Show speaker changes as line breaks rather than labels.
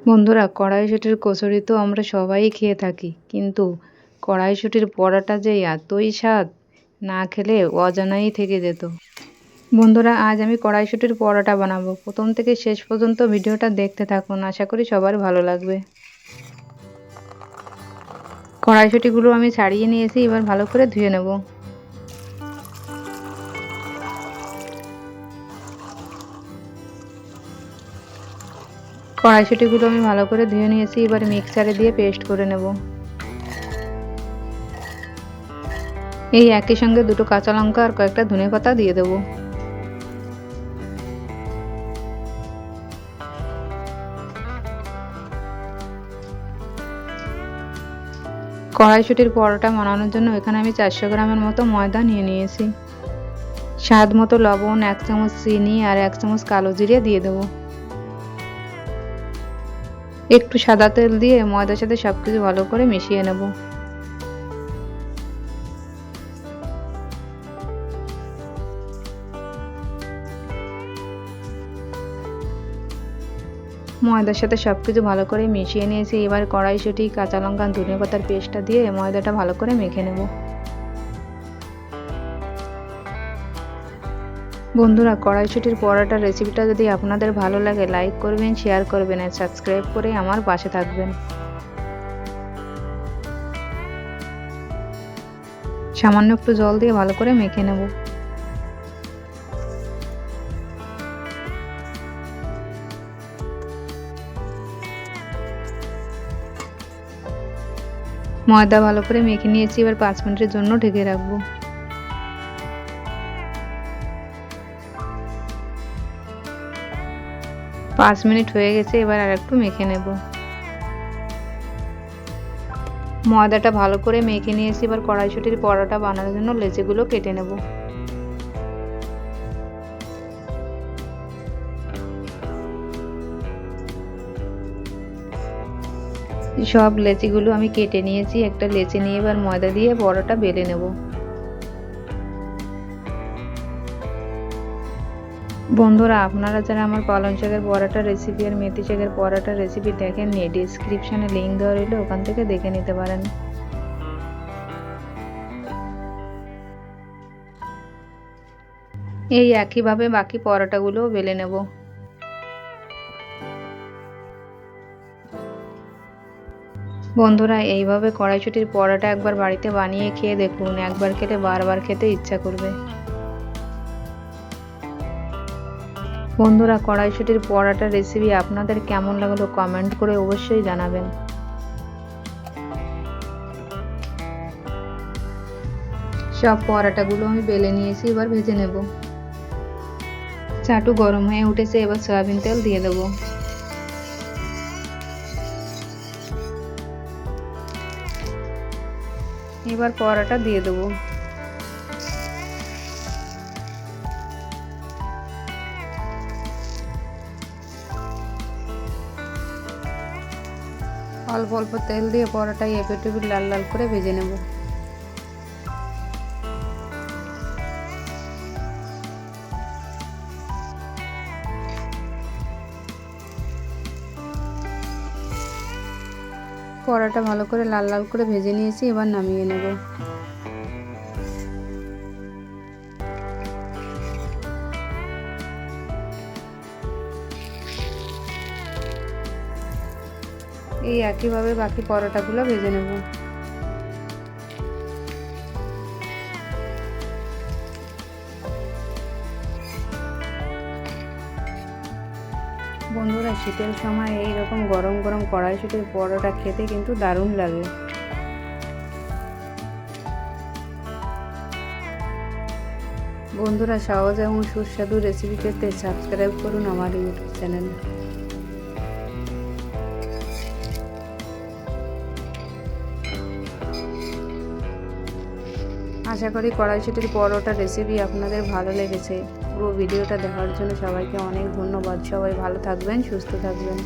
বন্ধুরা, কড়াইশুঁটির কচুরি তো আমরা সবাই খেয়ে থাকি, কিন্তু কড়াইশুঁটির বড়াটা যে এতই স্বাদ, না খেলে অজানাই থেকে যেত। বন্ধুরা, আজ আমি কড়াইশুঁটির বড়াটা বানাবো। প্রথম থেকে শেষ পর্যন্ত ভিডিওটা দেখতে থাকুন, আশা করি সবার ভালো লাগবে। কড়াইশুঁটিগুলো আমি ছাড়িয়ে নিয়েছি, এবার ভালো করে ধুয়ে নেব। কড়াইশুঁটিগুলো আমি ভালো করে ধুয়ে নিয়েছি, এবার মিক্সারে দিয়ে পেস্ট করে নেব। এই একই সঙ্গে দুটো কাঁচা লঙ্কা আর কয়েকটা ধনেপাতা দিয়ে দেবো। কড়াইশুঁটির পরোটা বানানোর জন্য এখানে আমি 400 গ্রামের মতো ময়দা নিয়ে নিয়েছি। স্বাদ মতো লবণ, 1 চামচ চিনি আর 1 চামচ কালো জিরে দিয়ে দেবো। একটু সাদা তেল দিয়ে ময়দার সাথে সবকিছু ভালো করে মিশিয়ে নেব। ময়দার সাথে সবকিছু ভালো করে মিশিয়ে নিয়েছি। এবার কড়াইশুঁটি, কাঁচা লঙ্কা, ধনেপাতার পেস্টটা দিয়ে ময়দাটা ভালো করে মেখে নেব। বন্ধুরা, কড়াইশুঁটির পরোটার রেসিপিটা যদি আপনাদের ভালো লাগে, লাইক করবেন, শেয়ার করবেন আর সাবস্ক্রাইব করে আমার পাশে থাকবেন। সামান্য একটু জল দিয়ে ভালো করে মেখে নেব। ময়দা ভালো করে মেখে নিয়েছি, এবার 5 মিনিটের জন্য ঢেকে রাখবো। 5 মিনিট হয়ে গেছে, এবার আর একটু মেখে নেব। ময়দাটা ভালো করে মেখে নিয়েছি, এবার কড়াইশুঁটির পরোটা বানানোর জন্য লেচিগুলো কেটে নেব। সব লেচিগুলো আমি কেটে নিয়েছি। একটা লেচি নিয়ে এবার ময়দা দিয়ে পরোটা বেলে নেব। বন্ধুরা, আপনারা যারা আমার পালং শাকের পরোটা রেসিপি আর মেথি শাকের পরোটা রেসিপি দেখেননি, ডেসক্রিপশনে লিঙ্ক দেওয়া রইল, ওখান থেকে দেখে নিতে পারেন। এই একইভাবে বাকি পরোটাগুলোও বেলে নেব। বন্ধুরা, এইভাবে কড়াইশুঁটির পরোটা একবার বাড়িতে বানিয়ে খেয়ে দেখুন, একবার খেলে বারবার খেতে ইচ্ছা করবে। বন্ধুরা, কড়াইশুঁটির পরোটার রেসিপি আপনাদের কেমন লাগলো কমেন্ট করে অবশ্যই জানাবেন। সব পরোটাগুলো আমি বেলে নিয়েছি, এবার ভেজে নেব। চাটু গরম হয়ে উঠেছে, এবার সয়াবিন তেল দিয়ে দেব। এবার পরোটা দিয়ে দেবো। অল্প অল্প তেল দিয়ে পরোটা এপিট ওপিট লাল লাল করে ভেজে নেব। পরোটা ভালো করে লাল লাল করে ভেজে নিয়েছি, এবার নামিয়ে নেব। এই একইভাবে বাকি পরোটাগুলো ভেজে নেব। বন্ধুরা, শীতের সময় এইরকম গরম গরম কড়াইশুঁটির পরোটা খেতে কিন্তু দারুণ লাগে। বন্ধুরা, সহজ এবং সুস্বাদু রেসিপি পেতে সাবস্ক্রাইব করুন আমার ইউটিউব চ্যানেল। আশা করি কড়াইশুঁটির পরোটা রেসিপি আপনাদের ভালো লেগেছে। পুরো ভিডিওটা দেখার জন্য সবাইকে অনেক ধন্যবাদ। সবাই ভালো থাকবেন, সুস্থ থাকবেন।